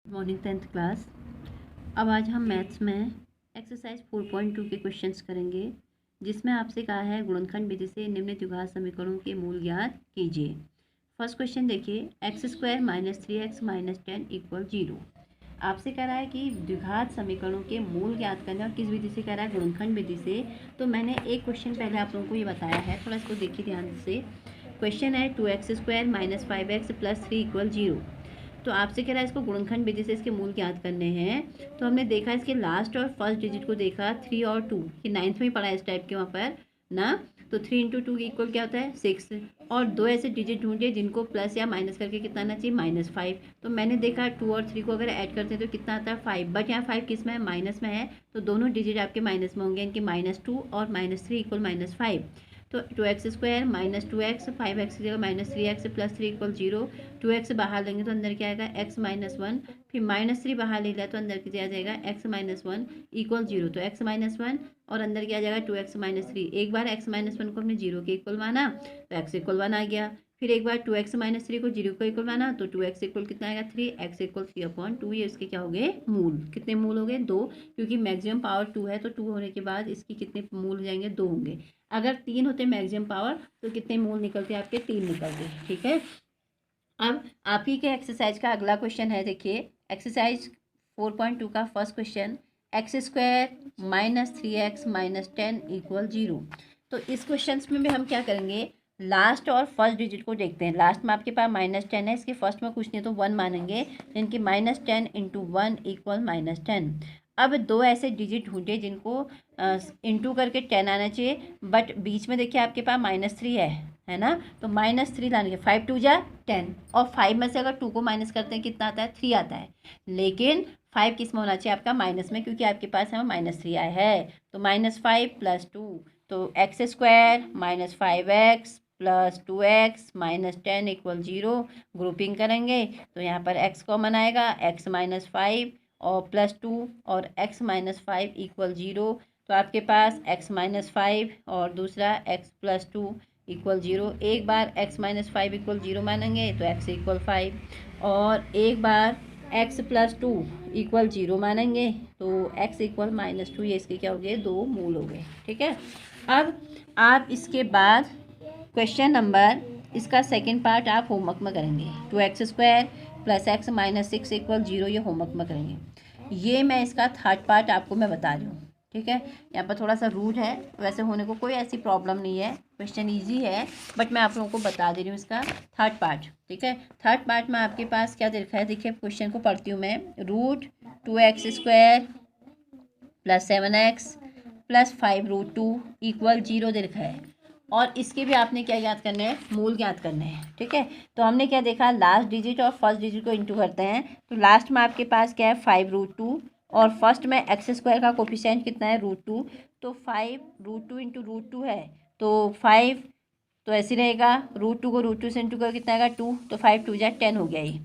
Morning 10th class. अब आज हम मैथ्स में एक्सरसाइज 4.2 के क्वेश्चंस करेंगे, जिसमें आपसे कहा है गुणनखंड विधि से निम्न द्विघात समीकरणों के मूल ज्ञात कीजिए। फर्स्ट क्वेश्चन देखिए, x square minus 3x minus 10 equal 0। आपसे कह रहा है कि द्विघात समीकरणों के मूल ज्ञात करना, और किस विधि से कह रहा है, गुणनखंड विधि से। तो मैंने एक क्वेश्चन पहले आप लोगों को ये बताया है, थोड़ा इसको देखिए ध्यान से। क्वेश्चन है 2x square minus 5x plus 3 equal 0। तो आपसे कह रहा है इसको गुणनखंड विधि से इसके मूल ज्ञात करने हैं। तो हमने देखा इसके लास्ट और फर्स्ट डिजिट को देखा 3 और 2, ये 9th में ही पढ़ा है इस टाइप के वहाँ पर ना। तो 3 इंटू 2 इक्वल क्या होता है 6। और दो ऐसे डिजिट ढूंढिए जिनको प्लस या माइनस करके कितना आना चाहिए -5। तो मैंने देखा 2 और 3 को अगर ऐड करते हैं तो कितना आता है 5, बट यहाँ 5 किस में है, माइनस में है। तो दोनों डिजिट आपके माइनस में होंगे, इनके -2 और -3 इक्वल -5। तो 2x square minus 2x, 5x की जगह -3x प्लस 3 इक्वल 0। 2x बाहर लेंगे तो अंदर क्या आएगा x माइनस 1, फिर -3 बाहर ले लिया तो अंदर क्या आ जाएगा x माइनस 1 इक्वल 0। तो x माइनस 1 और अंदर क्या आ जाएगा 2x माइनस 3। एक बार x माइनस 1 को हमने 0 के इक्वल माना तो x इक्वल 1 आ गया। फिर एक बार 2x माइनस 3 को 0 को इक्वल माना तो 2x इक्वल कितना आएगा 3, x इक्वल 3/2। ये इसके क्या हो गए मूल। कितने मूल हो गए 2, क्योंकि मैक्सिमम पावर 2 है तो 2 होने के बाद इसकी कितने मूल हो जाएंगे 2 होंगे। अगर 3 होते मैक्सिमम पावर तो कितने मूल निकलते आपके 3 निकलते। ठीक है। अब आप ही के एक्सरसाइज का अगला क्वेश्चन है, देखिए एक्सरसाइज 4.2 का first question, x square minus 3x minus 10 equal 0। तो इस क्वेश्चन में भी हम क्या करेंगे, लास्ट और फर्स्ट डिजिट को देखते हैं। लास्ट में आपके पास -10 है, इसके फर्स्ट में कुछ नहीं तो 1 मानेंगे, यानी कि -10 इंटू 1 इक्वल -10। अब दो ऐसे डिजिट ढूंढे जिनको इंटू करके 10 आना चाहिए, बट बीच में देखिए आपके पास -3 है ना। तो -3 लाने के 5 2 जा 10, और 5 में से अगर 2 को माइनस करते हैं कितना आता है 3 आता है। लेकिन 5 किस में होना चाहिए आपका माइनस में, क्योंकि आपके पास यहाँ -3 आया है। तो -5 प्लस 2, तो x square minus 5x plus 2x minus 10 equal 0। Grouping करेंगे तो यहाँ पर x कॉमन आएगा, x माइनस 5 और प्लस 2 और x माइनस 5 इक्वल 0। तो आपके पास x माइनस 5 और दूसरा x प्लस 2 इक्वल 0। एक बार x माइनस 5 इक्वल 0 मानेंगे तो x इक्वल 5, और एक बार x प्लस 2 इक्वल 0 मानेंगे तो x इक्वल -2। ये इसके क्या हो गए 2 मूल हो गए। ठीक है। अब आप इसके बाद क्वेश्चन नंबर इसका सेकंड पार्ट आप होमवर्क में करेंगे। 2x square plus x minus 6 equal 0, ये होमवर्क में करेंगे। ये मैं इसका थर्ड पार्ट आपको मैं बता रही हूँ। ठीक है। यहाँ पर थोड़ा सा रूट है, वैसे होने को कोई ऐसी प्रॉब्लम नहीं है, क्वेश्चन इजी है, बट मैं आप लोगों को बता दे रही हूँ इसका थर्ड पार्ट। ठीक है। थर्ड पार्ट में आपके पास क्या लिखा है, देखिए क्वेश्चन को पढ़ती हूँ मैं। √2x square plus 7x plus 5√2 equal 0 लिखा है, और इसके भी आपने क्या याद करने हैं, मूल ज्ञात करने हैं। ठीक है। तो हमने क्या देखा, लास्ट डिजिट और फर्स्ट डिजिट को इंटू करते हैं। तो लास्ट में आपके पास क्या है 5√2, और फर्स्ट में एक्स स्क्वायर का कोफिशिएंट कितना है √2। तो 5√2 इंटू √2 है तो 5, तो ऐसे रहेगा। √2 को √2 से इंटू कर कितना आएगा 2, तो 5 2 जा 10 हो गया ये।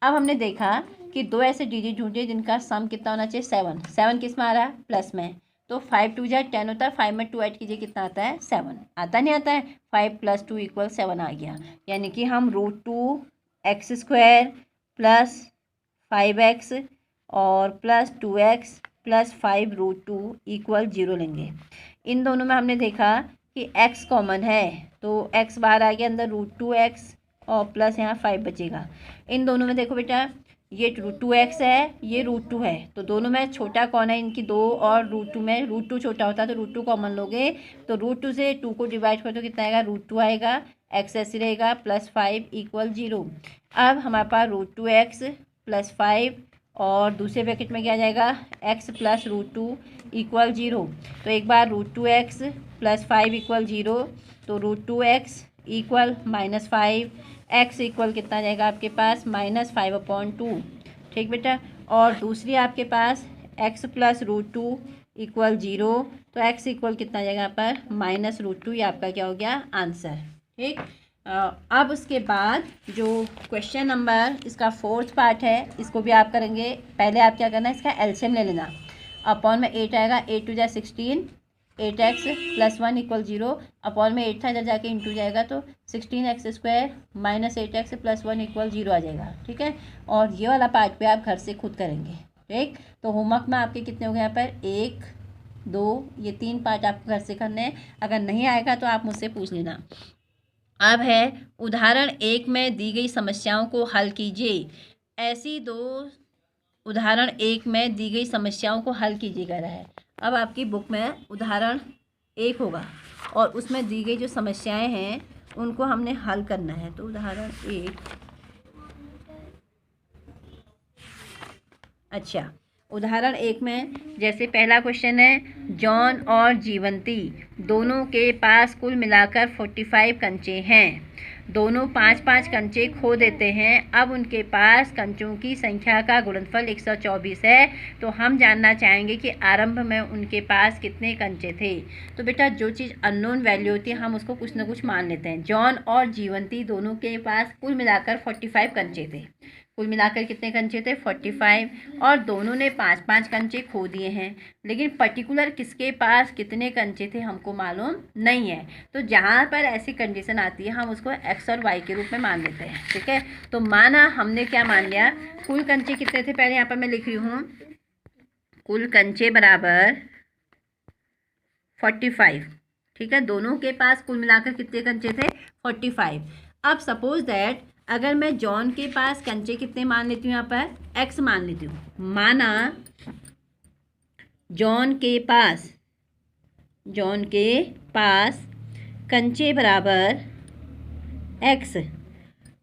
अब हमने देखा कि दो ऐसे डिजिट ढूंढे जिनका सम कितना होना चाहिए 7। 7 किस में आ रहा है प्लस में, तो 5 2 जा 10 होता है। 5 में 2 ऐड कीजिए कितना आता है 7। आता नहीं आता है, 5 प्लस 2 इक्वल 7 आ गया। यानी कि हम √2x स्क्वायर प्लस 5x और प्लस 2x प्लस 5√2 इक्वल 0 लेंगे। इन दोनों में हमने देखा कि x कॉमन है, तो x बाहर आ गया, अंदर √2x और प्लस यहाँ 5 बचेगा। इन दोनों में देखो बेटा, ये √2x है, ये √2 है, तो दोनों में छोटा कौन है इनकी 2, और √2 में √2 छोटा होता है तो √2 कॉमन लोगे, तो √2 से 2 को डिवाइड करो तो कितना आएगा √2 आएगा। x ऐसे रहेगा प्लस 5 इक्वल 0। अब हमारे पास √2x प्लस 5 और दूसरे ब्रैकेट में क्या जाएगा x प्लस √2 इक्वल 0। तो एक बार √2x प्लस 5 इक्वल 0, तो √2x इक्वल -5, x इक्वल कितना जाएगा आपके पास -5/2। ठीक बेटा। और दूसरी आपके पास x प्लस √2 इक्वल 0, तो x इक्वल कितना जाएगा यहाँ पर -√2। ये आपका क्या हो गया आंसर। ठीक। अब उसके बाद जो क्वेश्चन नंबर इसका फोर्थ पार्ट है, इसको भी आप करेंगे। पहले आप क्या करना है, इसका एलसीएम ले लेना। अपॉन में 8 आएगा, 8 2 जा 16, 8x+1 = 0 अपॉन में 8 था, इधर जाके इंटू जाएगा तो 16x² - 8x+1 = 0 आ जाएगा। ठीक है, और ये वाला पार्ट पे आप घर से खुद करेंगे। ठीक, तो होमवर्क में आपके कितने हो गए यहाँ पर 1 2 ये 3 पार्ट आपको घर से करने हैं। अगर नहीं आएगा तो आप मुझसे पूछ लेना। अब है उदाहरण 1 में दी गई समस्याओं को हल कीजिए। ऐसी दो उदाहरण 1 में दी गई समस्याओं को हल कीजिए कह रहा है। अब आपकी बुक में उदाहरण 1 होगा और उसमें दी गई जो समस्याएं हैं उनको हमने हल करना है। तो उदाहरण 1, अच्छा, उदाहरण 1 में जैसे पहला क्वेश्चन है, जॉन और जीवंती दोनों के पास कुल मिलाकर 45 कंचे हैं। दोनों 5-5 कंचे खो देते हैं। अब उनके पास कंचों की संख्या का गुणनफल 124 है। तो हम जानना चाहेंगे कि आरंभ में उनके पास कितने कंचे थे। तो बेटा जो चीज़ अननोन वैल्यू होती है हम उसको कुछ ना कुछ मान लेते हैं। जॉन और जीवंती दोनों के पास कुल मिलाकर 45 कंचे थे। कुल मिलाकर कितने कंचे थे 45, और दोनों ने 5-5 कंचे खो दिए हैं। लेकिन पर्टिकुलर किसके पास कितने कंचे थे हमको मालूम नहीं है। तो जहाँ पर ऐसी कंडीशन आती है हम उसको एक्स और वाई के रूप में मान लेते हैं। ठीक है, तो माना हमने क्या मान लिया, कुल कंचे कितने थे, पहले यहाँ पर मैं लिख रही हूँ, कुल कंचे बराबर 45। ठीक है, दोनों के पास कुल मिलाकर कितने कंचे थे 45। अब सपोज दैट अगर मैं जॉन के पास कंचे कितने मान लेती हूँ, यहाँ पर एक्स मान लेती हूँ। माना जॉन के पास कंचे बराबर एक्स,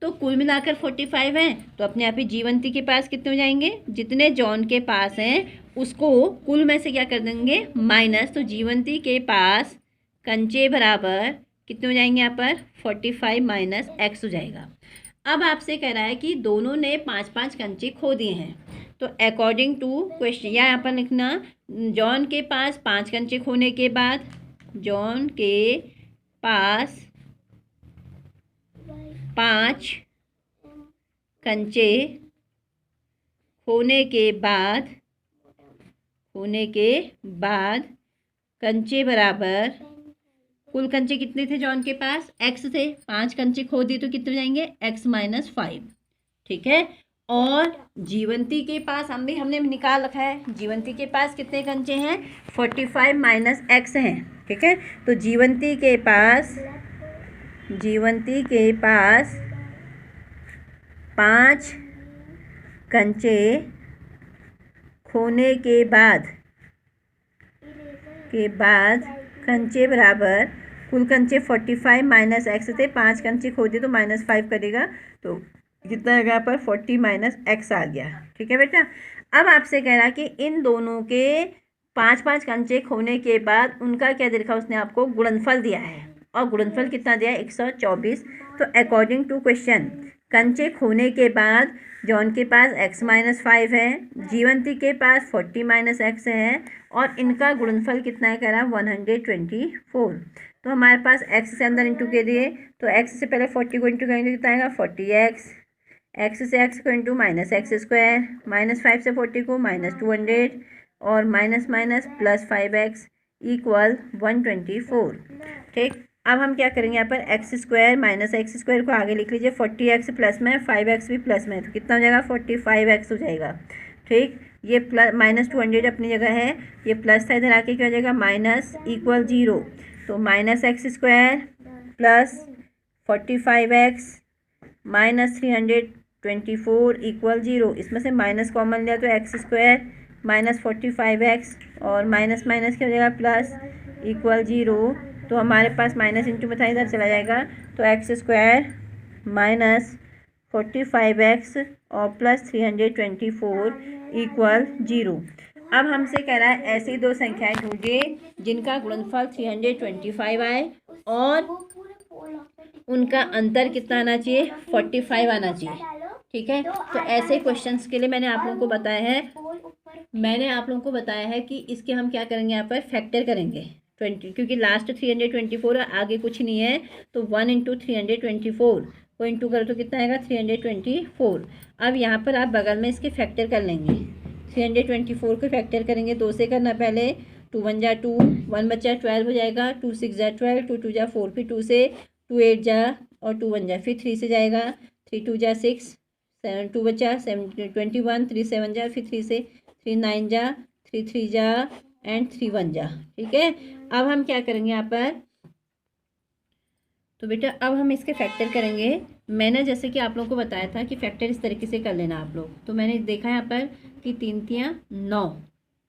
तो कुल मिलाकर 45 हैं। तो अपने आप ही जीवंती के पास कितने हो जाएंगे, जितने जॉन के पास हैं उसको कुल में से क्या कर देंगे माइनस। तो जीवंती के पास कंचे बराबर कितने हो जाएंगे, यहाँ पर 45 - एक्स हो जाएगा। अब आपसे कह रहा है कि दोनों ने 5-5 कंचे खो दिए हैं। तो अकॉर्डिंग टू क्वेश्चन या यहाँ पर लिखना, जॉन के पास 5 कंचे खोने के बाद, जॉन के पास 5 कंचे खोने के बाद कंचे बराबर, कुल कंचे कितने थे जॉन के पास एक्स थे, 5 कंचे खो दिए तो कितने हो जाएंगे एक्स - 5। ठीक है, और जीवंती के पास हमने निकाल रखा है, जीवंती के पास कितने कंचे हैं 45 - एक्स हैं। ठीक है, तो जीवंती के पास 5 कंचे खोने के बाद कंचे बराबर, कुल कंचे 45 - एक्स थे, 5 कंचे खो दिए तो -5 करेगा, तो कितना आएगा यहाँ पर 40 - एक्स आ गया। ठीक है बेटा, अब आपसे कह रहा कि इन दोनों के 5-5 कंचे खोने के बाद उनका क्या दिखा, उसने आपको गुणनफल दिया है और गुणनफल कितना दिया है 124। तो अकॉर्डिंग टू क्वेश्चन कंचे खोने के बाद जॉन के पास x - 5 है, जीवंती के पास 40 - एक्स है, और इनका गुणनफल कितना है कह रहा है 124। तो हमारे पास x से अंदर इंटू के दिए, तो x से पहले 40 को इंटू करेंगे कितना आएगा 40x, x से x को इंटू -x², -5 से 40 को -200, और माइनस +5x = 124। ठीक, अब हम क्या करेंगे यहाँ पर x² - x² को आगे लिख लीजिए, 40x प्लस में 5x भी प्लस में, तो कितना हो जाएगा 45x हो जाएगा। ठीक, ये -200 अपनी जगह है, ये प्लस था इधर आके क्या हो जाएगा माइनस = 0। तो -x² प्लस 45x - 324 = 0। इसमें से माइनस कॉमन लिया तो x² - 45x, और माइनस क्या हो जाएगा प्लस = 0। तो हमारे पास माइनस इंटू में था इधर चला जाएगा, तो x² - 45x और प्लस 324 = 0। अब हमसे कह रहा है ऐसी दो संख्याएं ढूंढिए जिनका गुणनफल 325 आए और उनका अंतर कितना आना चाहिए 45 आना चाहिए। ठीक है, तो ऐसे क्वेश्चंस के लिए मैंने आप लोगों को बताया है कि इसके हम क्या करेंगे, यहाँ पर फैक्टर करेंगे 20, क्योंकि लास्ट 324 है, आगे कुछ नहीं है, तो 1 × 324 को इंटू करो तो कितना आएगा 324। अब यहाँ पर आप बगल में इसके फैक्टर कर लेंगे, 324 को फैक्टर करेंगे 2 से करना पहले, 2 1 जा 2, 1 बचा 12 हो जाएगा, 2 6 जा 12, 2 2 जा 4, फिर 2 से 2 8 जा और 2 1 जा, फिर 3 से जाएगा, 3 2 जा 6, 7 2 बचा 7 21, 3 7 जा, फिर 3 से 3 9 जा, 3 3 जा एंड 3 1 जा। ठीक है, अब हम क्या करेंगे यहाँ पर, तो बेटा अब हम इसके फैक्टर करेंगे। मैंने जैसे कि आप लोगों को बताया था कि फैक्टर इस तरीके से कर लेना आप लोग। तो मैंने देखा यहाँ पर कि 3 3 9,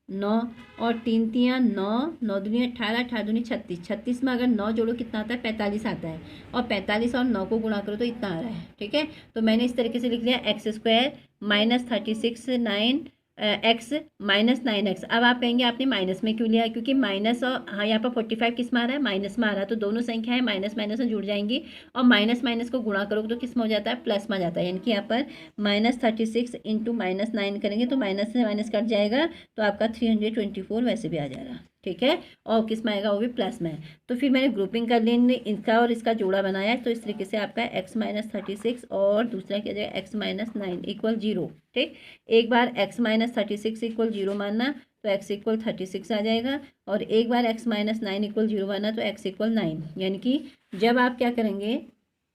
9 और 3 3 9, 9 दूनी 18, 18 दूनी 36, 36 में अगर 9 जोड़ो कितना आता है, 45 आता है, और 45 और 9 को गुणा करो तो इतना आ रहा है। ठीक है, तो मैंने इस तरीके से लिख लिया x² minus 36 9 x minus 9x। अब आप कहेंगे आपने माइनस में क्यों लिया, क्योंकि माइनस और हाँ यहाँ पर 45 किस में आ रहा है, माइनस में आ रहा है, तो दोनों संख्याएं माइनस माइनस में जुड़ जाएंगी और माइनस माइनस को गुणा करोगे तो किस में हो जाता है, प्लस में आ जाता है। यानी कि यहाँ पर माइनस 36 इंटू माइनस 9 करेंगे तो माइनस से माइनस कट जाएगा, तो आपका 324 वैसे भी आ जाएगा। ठीक है, और किस में आएगा, वो भी प्लस में है। तो फिर मैंने ग्रुपिंग कर ली, इनका और इसका जोड़ा बनाया, तो इस तरीके से आपका x माइनस 36 और दूसरा क्या जाएगा x माइनस 9 इक्वल 0। ठीक, एक बार x माइनस 36 इक्वल 0 मानना तो x इक्वल 36 आ जाएगा, और एक बार x माइनस 9 इक्वल 0 मानना तो x इक्वल 9। यानी कि जब आप क्या करेंगे,